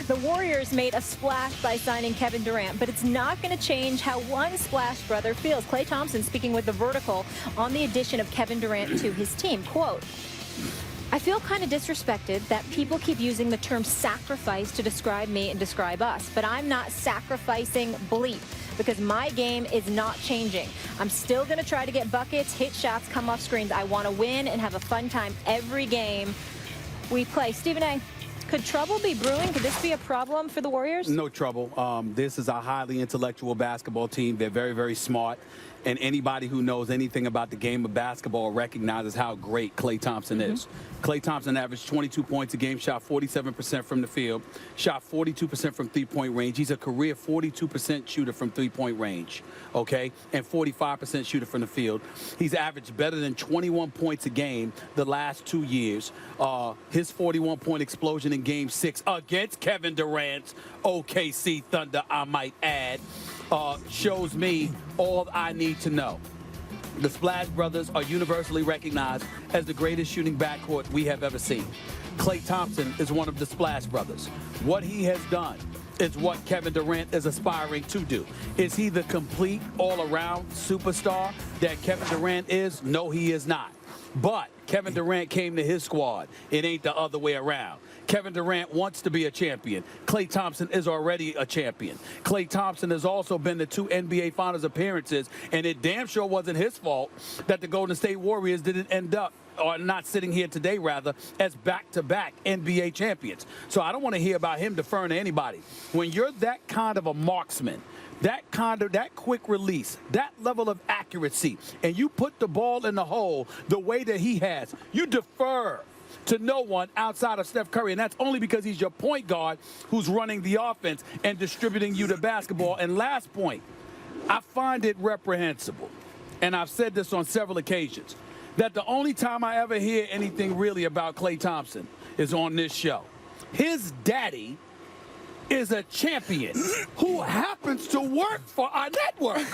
The Warriors made a splash by signing Kevin Durant, but it's not going to change how one Splash brother feels. Klay Thompson speaking with The Vertical on the addition of Kevin Durant to his team. Quote, I feel kind of disrespected that people keep using the term sacrifice to describe me and describe us, but I'm not sacrificing bleep because my game is not changing. I'm still going to try to get buckets, hit shots, come off screens. I want to win and have a fun time every game we play. Stephen A., could trouble be brewing? Could this be a problem for the Warriors? No trouble. This is a highly intellectual basketball team. They're very, very smart. And anybody who knows anything about the game of basketball recognizes how great Klay Thompson is. Klay Thompson averaged 22 points a game, shot 47% from the field, shot 42% from three-point range. He's a career 42% shooter from three-point range, okay, and 45% shooter from the field. He's averaged better than 21 points a game the last 2 years. His 41-point explosion in Game 6 against Kevin Durant's OKC Thunder, I might add, shows me all I need to know. The Splash Brothers are universally recognized as the greatest shooting backcourt we have ever seen. Klay Thompson is one of the Splash Brothers. What he has done is what Kevin Durant is aspiring to do. Is he the complete all-around superstar that Kevin Durant is? No, he is not. But Kevin Durant came to his squad. It ain't the other way around. Kevin Durant wants to be a champion. Klay Thompson is already a champion. Klay Thompson has also been to 2 NBA Finals appearances, and it damn sure wasn't his fault that the Golden State Warriors didn't end up, or not sitting here today, rather, as back-to-back NBA champions. So I don't want to hear about him deferring to anybody. When you're that kind of a marksman, that quick release, that level of accuracy, and you put the ball in the hole the way that he has, you defer to no one outside of Steph Curry, and that's only because he's your point guard who's running the offense and distributing you the basketball. And last point, I find it reprehensible, and I've said this on several occasions, that the only time I ever hear anything really about Klay Thompson is on this show. His daddy is a champion who happens to work for our network,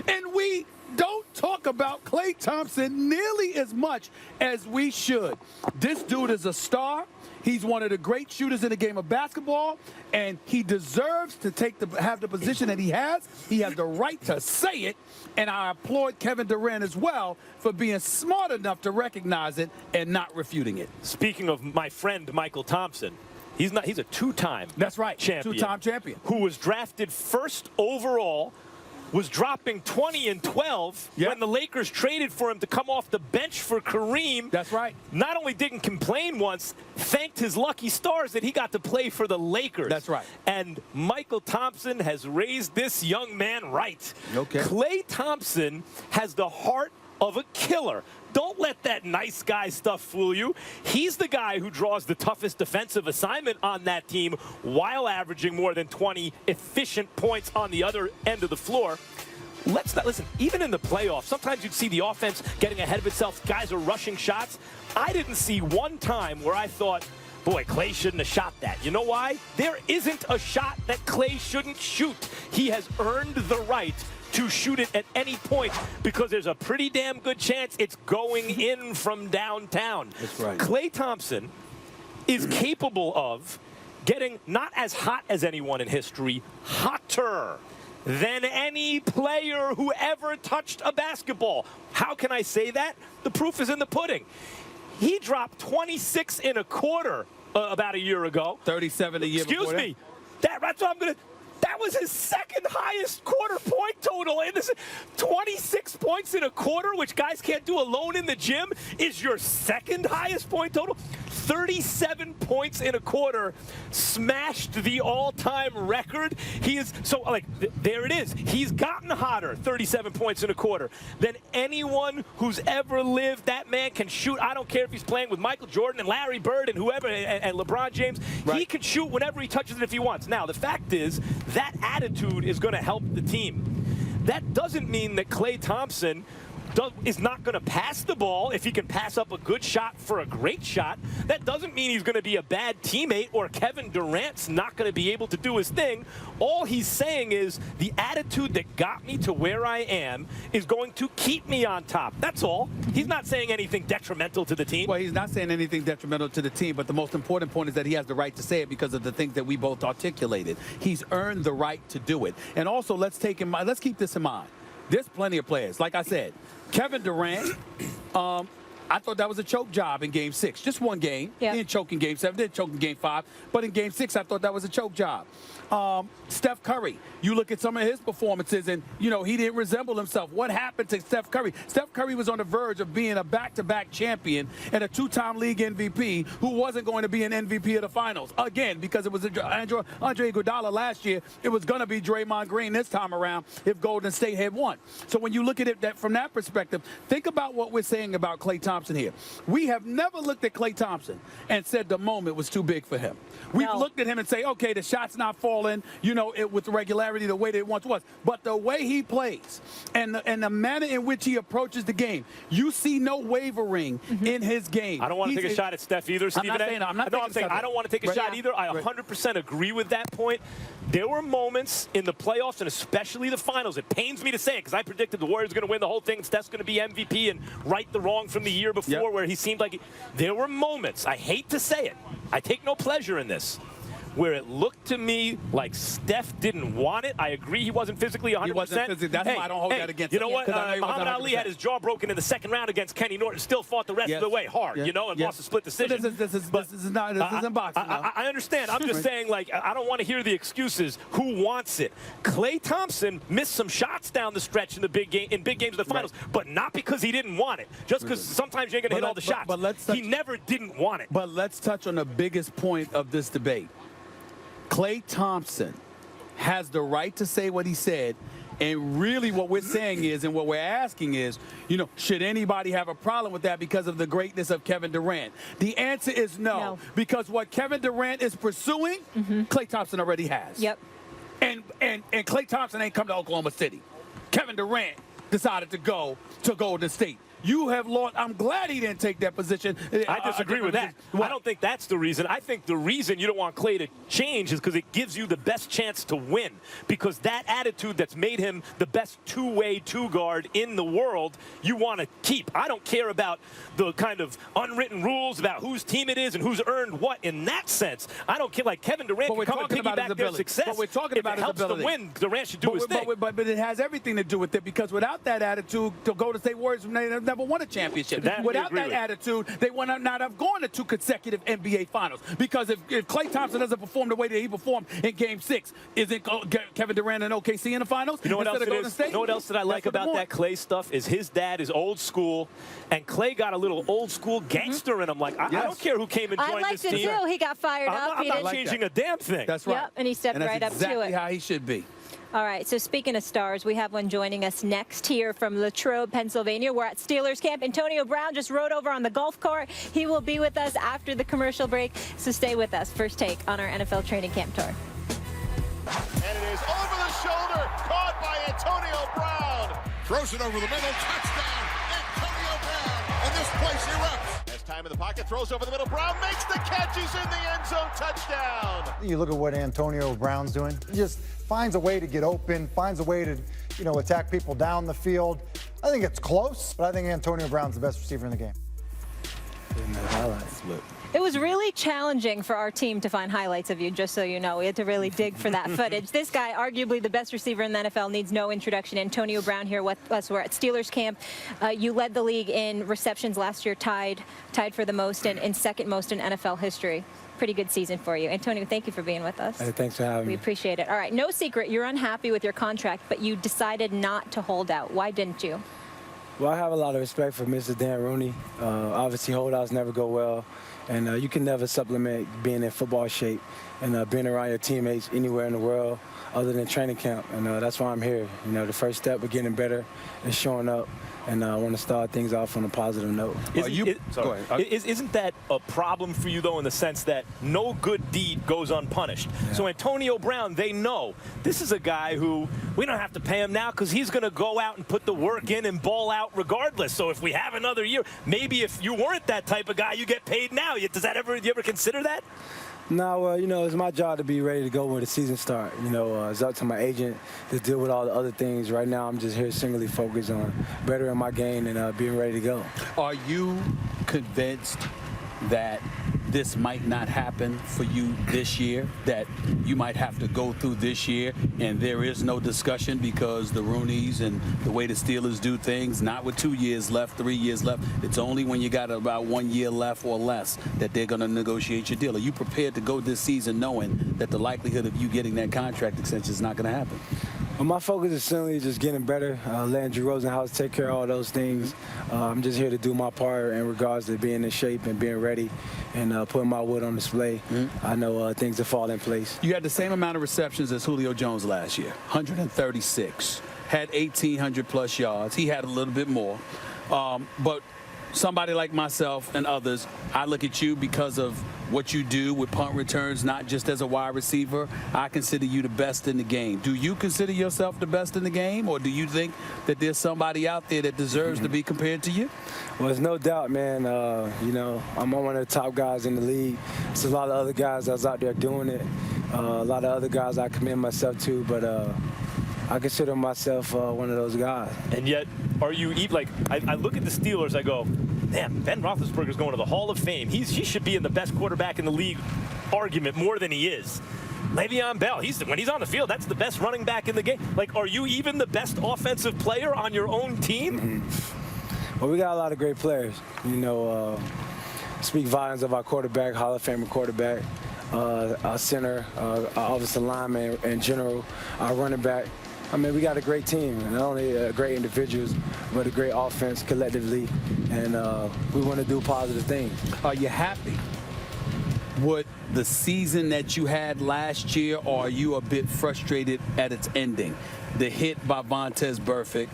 and we don't talk about Klay Thompson nearly as much as we should. This dude is a star. He's one of the great shooters in the game of basketball, and he deserves to have the position that he has. He has the right to say it, and I applaud Kevin Durant as well for being smart enough to recognize it and not refuting it. Speaking of my friend Michael Thompson, he's a two-time champion. Two-time champion. Who was drafted first overall, was dropping 20 and 12 when the Lakers traded for him to come off the bench for Kareem. That's right. Not only didn't complain once, thanked his lucky stars that he got to play for the Lakers. That's right. And Michael Thompson has raised this young man right. Okay. Klay Thompson has the heart of a killer. Don't let that nice guy stuff fool you. He's the guy who draws the toughest defensive assignment on that team while averaging more than 20 efficient points on the other end of the floor. Let's not listen, even in the playoffs, sometimes you'd see the offense getting ahead of itself. Guys are rushing shots. I didn't see one time where I thought, boy, Klay shouldn't have shot that. You know why? There isn't a shot that Klay shouldn't shoot. He has earned the right to shoot it at any point because there's a pretty damn good chance it's going in from downtown. That's right. Klay Thompson is capable of getting not as hot as anyone in history, hotter than any player who ever touched a basketball. How can I say that? The proof is in the pudding. He dropped 26 and a quarter about a year ago. 37 a year before that. Excuse me. That's what I'm going to... That was his second highest quarter point total. And this 26 points in a quarter, which guys can't do alone in the gym, is your second highest point total. 37 points in a quarter, smashed the all-time record. He is, so like, there it is. He's gotten hotter, 37 points in a quarter, than anyone who's ever lived. That man can shoot. I don't care if he's playing with Michael Jordan and Larry Bird and whoever, and LeBron James. Right. He can shoot whenever he touches it if he wants. Now, the fact is, that attitude is going to help the team. That doesn't mean that Klay Thompson is not going to pass the ball if he can pass up a good shot for a great shot. That doesn't mean he's going to be a bad teammate or Kevin Durant's not going to be able to do his thing. All he's saying is the attitude that got me to where I am is going to keep me on top. That's all. He's not saying anything detrimental to the team. Well, he's not saying anything detrimental to the team, but the most important point is that he has the right to say it because of the things that we both articulated. He's earned the right to do it. And also, let's keep this in mind. There's plenty of players. Like I said, Kevin Durant, I thought that was a choke job in Game 6. Just one game. Yeah. He didn't choke in Game 7, didn't choke in Game 5. But in Game 6, I thought that was a choke job. Steph Curry, you look at some of his performances, and, you know, he didn't resemble himself. What happened to Steph Curry? Steph Curry was on the verge of being a back-to-back champion and a two-time league MVP who wasn't going to be an MVP of the finals. Again, because it was Andre Iguodala last year, it was going to be Draymond Green this time around if Golden State had won. So when you look at it from that perspective, think about what we're saying about Klay Thompson here. We have never looked at Klay Thompson and said the moment was too big for him. We've looked at him and say, okay, the shot's not falling, you know, with regularity the way that it once was. But the way he plays and the manner in which he approaches the game, you see no wavering in his game. I don't want to take a shot at Steph either, Stephen A. I'm saying I don't want to take a shot either. I 100% agree with that point. There were moments in the playoffs and especially the finals. It pains me to say it because I predicted the Warriors were going to win the whole thing and Steph's going to be MVP and right the wrong from the year before where he seemed like there were moments, I hate to say it, I take no pleasure in this, where it looked to me like Steph didn't want it. I agree he wasn't physically 100%. He wasn't physically. That's why I don't hold that against him. You know what? Muhammad Ali had his jaw broken in the second round against Kenny Norton, still fought the rest of the way hard, you know, and lost a split decision. This isn't boxing. I understand. I'm just saying, like, I don't want to hear the excuses. Who wants it? Klay Thompson missed some shots down the stretch in the big games of the finals, but not because he didn't want it. Just because sometimes you ain't going to hit all the shots. He never didn't want it. But let's touch on the biggest point of this debate. Klay Thompson has the right to say what he said, and really what we're saying is, and what we're asking is, you know, should anybody have a problem with that because of the greatness of Kevin Durant? The answer is no. Because what Kevin Durant is pursuing, Klay Thompson already has. Yep. And Klay Thompson ain't come to Oklahoma City. Kevin Durant decided to go to Golden State. You have lost. I'm glad he didn't take that position. I disagree with that. I don't think that's the reason. I think the reason you don't want Klay to change is because it gives you the best chance to win. Because that attitude that's made him the best two-way two-guard in the world, you want to keep. I don't care about the kind of unwritten rules about whose team it is and who's earned what in that sense. I don't care. Like Kevin Durant can come and piggyback their success. But we're talking about his ability. If it helps them win, Durant should do his thing. But it has everything to do with it because without that attitude, to Golden State Warriors never won a championship. Without that attitude, they would not have gone to 2 consecutive NBA Finals. Because if Klay Thompson doesn't perform the way that he performed in Game 6, isn't Kevin Durant and OKC in the Finals? You know what else it is? You know what else that I like about that Klay stuff is his dad is old school, and Klay got a little old school gangster in him. Like, I don't care who came and joined this team. I liked it too. He got fired up. I'm not changing a damn thing. That's right. Yep, and he stepped right up to it. That's exactly how he should be. All right, so speaking of stars, we have one joining us next here from Latrobe, Pennsylvania. We're at Steelers camp. Antonio Brown just rode over on the golf cart. He will be with us after the commercial break, so stay with us. First take on our NFL training camp tour. And it is over the shoulder, caught by Antonio Brown. Throws it over the middle, touchdown, Antonio Brown, and this place erupts. Has time in the pocket, throws over the middle, Brown makes the catch, he's in the end zone, touchdown. You look at what Antonio Brown's doing, he just finds a way to get open, finds a way to, you know, attack people down the field. I think it's close, but I think Antonio Brown's the best receiver in the game. It was really challenging for our team to find highlights of you, just so you know. We had to really dig for that footage. This guy, arguably the best receiver in the NFL, needs no introduction. Antonio Brown here with us. We're at Steelers camp. You led the league in receptions last year, tied for the most and second most in NFL history. Pretty good season for you. Antonio, thank you for being with us. Hey, thanks for having me. We appreciate it. All right, no secret, you're unhappy with your contract, but you decided not to hold out. Why didn't you? Well, I have a lot of respect for Mr. Dan Rooney. Obviously, holdouts never go well, and you can never supplement being in football shape and being around your teammates anywhere in the world. other than training camp, and that's why I'm here. You know, the first step of getting better is showing up, and I want to start things off on a positive note. Isn't that a problem for you, though, in the sense that no good deed goes unpunished? Yeah. So Antonio Brown, they know this is a guy who we don't have to pay him now because he's going to go out and put the work in and ball out regardless. So if we have another year, maybe if you weren't that type of guy, you get paid now. Do you ever consider that? No, well, you know, it's my job to be ready to go when the season starts. You know, it's up to my agent to deal with all the other things. Right now, I'm just here singly focused on bettering my game and being ready to go. Are you convinced that this might not happen for you this year, that you might have to go through this year and there is no discussion because the Rooneys and the way the Steelers do things, not with 2 years left, 3 years left, it's only when you got about 1 year left or less that they're going to negotiate your deal? Are you prepared to go this season knowing that the likelihood of you getting that contract extension is not going to happen? Well, my focus is simply just getting better, letting Drew Rosenhaus take care of all those things. I'm just here to do my part in regards to being in shape and being ready and putting my wood on display. I know things will fall in place. You had the same amount of receptions as Julio Jones last year, 136. Had 1,800-plus yards. He had a little bit more. But somebody like myself and others, I look at you because of what you do with punt returns, not just as a wide receiver. I consider you the best in the game. Do you consider yourself the best in the game, or do you think that there's somebody out there that deserves to be compared to you? Well, there's no doubt, man. You know, I'm one of the top guys in the league. There's a lot of other guys that's out there doing it. A lot of other guys I commend myself to, but I consider myself one of those guys. And yet, are you like? I look at the Steelers, I go, man, Ben Roethlisberger's going to the Hall of Fame. He should be in the best quarterback in the league argument more than he is. Le'Veon Bell, when he's on the field, that's the best running back in the game. Like, are you even the best offensive player on your own team? Well, we got a lot of great players. You know, speak volumes of our quarterback, Hall of Famer quarterback, our center, our offensive lineman in general, our running back. I mean, we got a great team, not only great individuals, but a great offense collectively, and we want to do positive things. Are you happy with the season that you had last year, or are you a bit frustrated at its ending? The hit by Vontaze Burfict,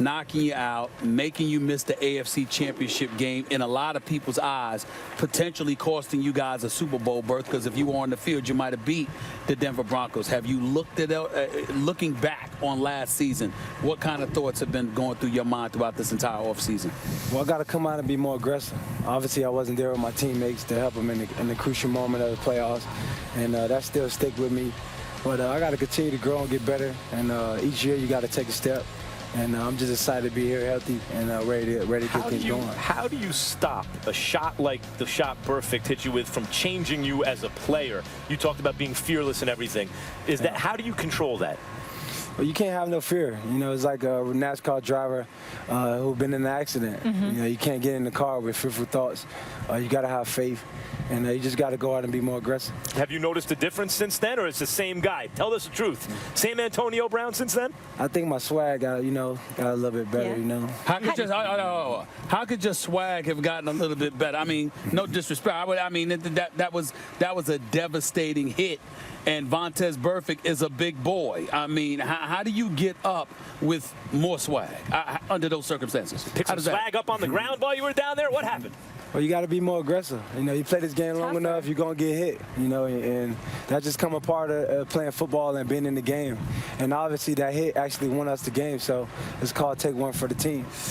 knocking you out, making you miss the AFC Championship game, in a lot of people's eyes, potentially costing you guys a Super Bowl berth, because if you were on the field, you might have beat the Denver Broncos. Have you looked at looking back on last season, what kind of thoughts have been going through your mind throughout this entire offseason? Well, I got to come out and be more aggressive. Obviously, I wasn't there with my teammates to help them in the crucial moment of the playoffs, and that still stick with me. But I got to continue to grow and get better, and each year you got to take a step. And I'm just excited to be here healthy and ready to get things going. How do you stop a shot like the shot Burfict hit you with from changing you as a player? You talked about being fearless and everything. How do you control that? Well, you can't have no fear. You know, it's like a NASCAR driver who's been in an accident. You know, you can't get in the car with fearful thoughts. You got to have faith. And you just got to go out and be more aggressive. Have you noticed a difference since then, or it's the same guy? Tell us the truth. Same Antonio Brown since then? I think my swag got a little bit better, you know. How could your swag have gotten a little bit better? I mean, no disrespect. That was a devastating hit, and Vontaze Burfict is a big boy. I mean, how do you get up with more swag under those circumstances? Pick some swag up on the ground while you were down there? What happened? Well, you got to be more aggressive. You know, you play this game long enough, you're going to get hit, you know, and that just come a part of playing football and being in the game. And obviously that hit actually won us the game, so it's called take one for the team.